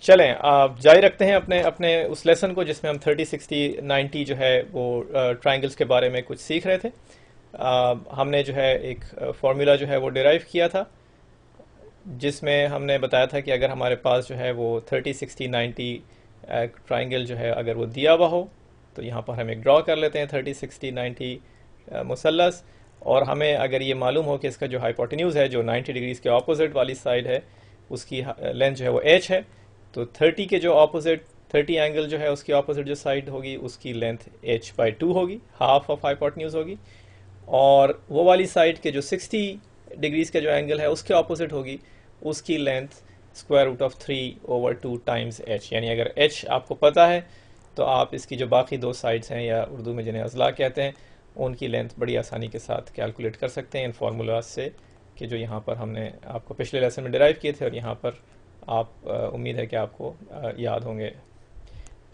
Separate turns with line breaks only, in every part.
चलें आप जारी रखते हैं अपने अपने उस लेसन को जिसमें हम 30, 60, 90 जो है वो ट्राइंगल्स के बारे में कुछ सीख रहे थे। हमने जो है एक फार्मूला जो है वो डिराइव किया था, जिसमें हमने बताया था कि अगर हमारे पास जो है वो 30, 60, 90 ट्राइंगल जो है अगर वो दिया हुआ हो, तो यहाँ पर हम एक ड्रॉ कर लेते हैं 30, 60, 90 मुसल्लस। और हमें अगर ये मालूम हो कि इसका जो हाइपोटेन्यूज़ है जो 90 डिग्रीज के ऑपोजिट वाली साइड है उसकी लेंथ जो है वो h है, तो 30 के जो ऑपोजिट 30 एंगल जो है उसकी ऑपोजिट जो साइड होगी उसकी लेंथ h/2 होगी, हाफ ऑफ हाइपोटेन्यूज होगी। और वो वाली साइड के जो 60 डिग्रीज का जो एंगल है उसके ऑपोजिट होगी, उसकी length square root of 3/2 times h। यानी अगर h आपको पता है तो आप इसकी जो बाकी दो साइड्स हैं या उर्दू में जिन्हें अज़ला कहते हैं उनकी लेंथ बड़ी आसानी के साथ कैलकुलेट कर सकते हैं इन फार्मूलाज से, कि जो यहाँ पर हमने आपको पिछले लेसन में डिराइव किए थे और यहाँ पर आप उम्मीद है कि आपको याद होंगे।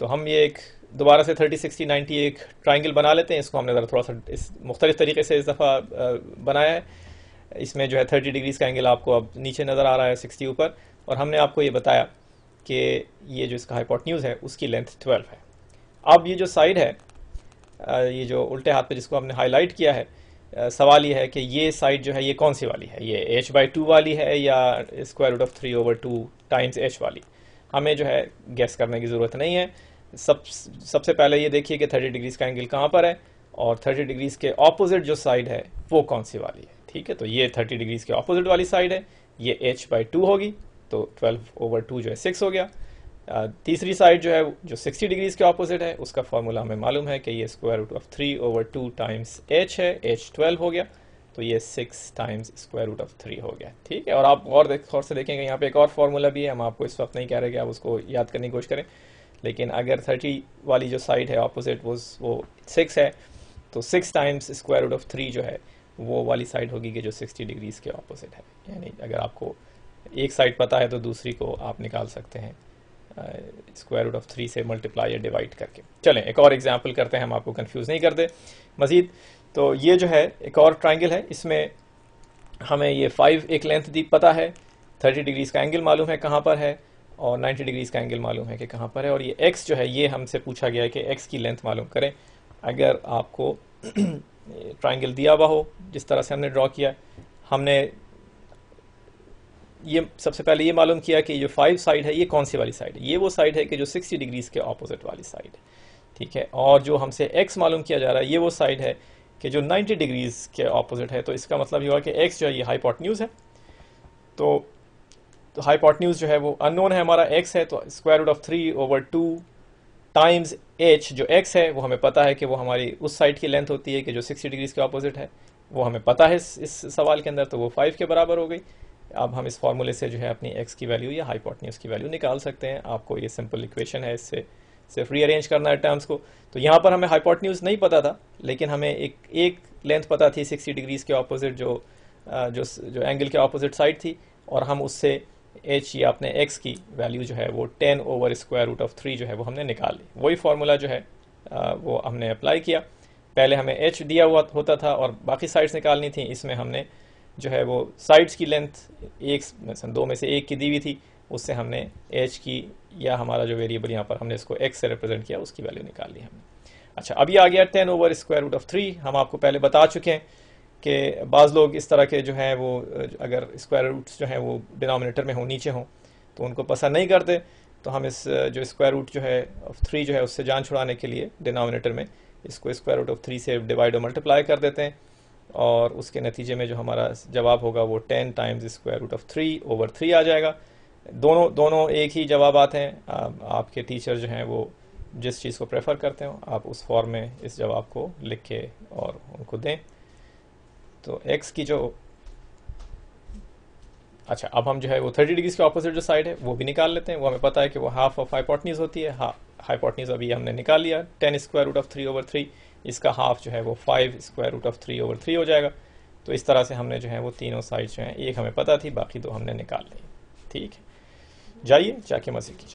तो हम ये एक दोबारा से 30, 60, 90 एक ट्राइंगल बना लेते हैं। इसको हमने ज़रा थोड़ा सा इस मुख्तलिफ तरीके से इस दफ़ा बनाया है। इसमें जो है 30 डिग्रीज़ का एंगल आपको अब नीचे नज़र आ रहा है, 60 ऊपर, और हमने आपको ये बताया कि ये जो इसका हाइपोटेन्यूज़ है उसकी लेंथ 12 है। अब ये जो साइड है, ये जो उल्टे हाथ पे जिसको हमने हाईलाइट किया है, सवाल ये है कि ये साइड जो है ये कौन सी वाली है, ये h/2 वाली है या square root of 3/2 times h वाली। हमें जो है गेस करने की ज़रूरत नहीं है। सबसे पहले ये देखिए कि 30 डिग्रीज़ का एंगल कहाँ पर है और 30 डिग्रीज़ के ऑपोजिट जो साइड है वो कौन सी वाली है। ठीक है, तो ये 30 डिग्रीज़ के ऑपोजिट वाली साइड है, ये h/2 होगी, तो 12/2 जो है 6 हो गया। तीसरी साइड जो है जो 60 डिग्रीज़ के ऑपोजिट है उसका फार्मूला हमें मालूम है कि ये square root of 3/2 times h है, h 12 हो गया, तो ये 6 टाइम्स स्क्वायर रूट ऑफ 3 हो गया। ठीक है, और आप और से देखेंगे यहाँ पे एक और फार्मूला भी है। हम आपको इस वक्त नहीं कह रहे कि आप उसको याद करने की कोशिश करें, लेकिन अगर 30 वाली जो साइड है ऑपोजिट वो 6 है, तो 6 टाइम्स स्क्वायर रूट ऑफ 3 जो है वो वाली साइड होगी कि जो 60 डिग्रीज़ के ऑपोजिट है। यानी अगर आपको एक साइड पता है तो दूसरी को आप निकाल सकते हैं स्क्वायर रूट ऑफ 3 से मल्टीप्लाई या डिवाइड करके। चलें एक और एग्जांपल करते हैं, हम आपको कंफ्यूज नहीं करते मज़ीद। तो ये जो है एक और ट्राइंगल है, इसमें हमें ये 5 एक लेंथ दी पता है, 30 डिग्रीज़ का एंगल मालूम है कहाँ पर है, और 90 डिग्रीज़ का एंगल मालूम है कि कहाँ पर है। और ये x जो है ये हमसे पूछा गया है कि x की लेंथ मालूम करें। अगर आपको ट्राइंगल दिया हुआ हो जिस तरह से हमने ड्रॉ किया, हमने ये सबसे पहले ये मालूम किया कि जो 5 साइड है ये कौन सी वाली साइड है। ये वो साइड है कि जो 60 डिग्रीज़ के ऑपोजिट वाली साइड है। ठीक है, और जो हमसे x मालूम किया जा रहा है ये वो साइड है कि जो 90 डिग्रीज़ के ऑपोजिट है। तो इसका मतलब ये हुआ कि x जो है ये हाइपोटेन्यूज़ है, तो हाइपोटेन्यूज़ जो है वो अननोन है हमारा x है, तो square root of 3/2 times h जो x है वो हमें पता है कि वो हमारी उस साइड की लेंथ होती है कि जो 60 डिग्रीज़ के ऑपोजिट है, वो हमें पता है इस सवाल के अंदर, तो वो 5 के बराबर हो गई। अब हम इस फार्मूले से जो है अपनी x की वैल्यू या हाइपोटेन्यूज़ की वैल्यू निकाल सकते हैं। आपको ये सिंपल इक्वेशन है, इससे सिर्फ रीअरेंज करना है टर्म्स को। तो यहाँ पर हमें हाइपोटेन्यूज़ नहीं पता था, लेकिन हमें एक लेंथ पता थी 60 डिग्रीज़ के ऑपोजिट जो एंगल के ऑपोजिट साइड थी, और हम उससे h या अपने x की वैल्यू जो है वो 10/√3 जो है वो हमने निकाल ली। वही फार्मूला जो है वो हमने अप्लाई किया। पहले हमें h दिया हुआ होता था और बाकी साइड्स निकालनी थी। इसमें हमने जो है वो साइड्स की लेंथ दो में से एक की दी हुई थी, उससे हमने h की या हमारा जो वेरिएबल यहाँ पर हमने इसको x से रिप्रेजेंट किया उसकी वैल्यू निकाल ली हमने। अच्छा, अब ये आ गया 10/√3। हम आपको पहले बता चुके हैं कि बाज़ लोग इस तरह के जो हैं वो अगर स्क्वायर रूट्स जो हैं वो डिनोमिनेटर में हो नीचे हों तो उनको पसंद नहीं करते। तो हम इस जो स्क्वायर रूट जो है ऑफ 3 जो है उससे जान छुड़ाने के लिए डिनोमिनेटर में इसको स्क्वायर रूट ऑफ 3 से डिवाइड और मल्टीप्लाई कर देते हैं, और उसके नतीजे में जो हमारा जवाब होगा वो 10 टाइम्स स्क्वायर रूट ऑफ 3/3 आ जाएगा। दोनों एक ही जवाब आते हैं। आपके टीचर जो हैं वो जिस चीज़ को प्रेफर करते हो आप उस फॉर्म में इस जवाब को लिख के और उनको दें। तो x की जो अच्छा, अब हम जो है वो 30 डिग्रीज़ के ऑपोजिट जो साइड है वो भी निकाल लेते हैं। वो हमें पता है कि वो हाफ ऑफ हाइपोटेन्यूज़ होती है। हाइपोटेन्यूज़ अभी हमने निकाल लिया 10 स्क्वायर रूट ऑफ 3/3, इसका हाफ जो है वो 5 स्क्वायर रूट ऑफ 3/3 हो जाएगा। तो इस तरह से हमने जो है वो तीनों साइड जो हैं एक हमें पता थी, बाकी दो हमने निकाल ली। ठीक है, जाइए जाके मज़े कीजिए।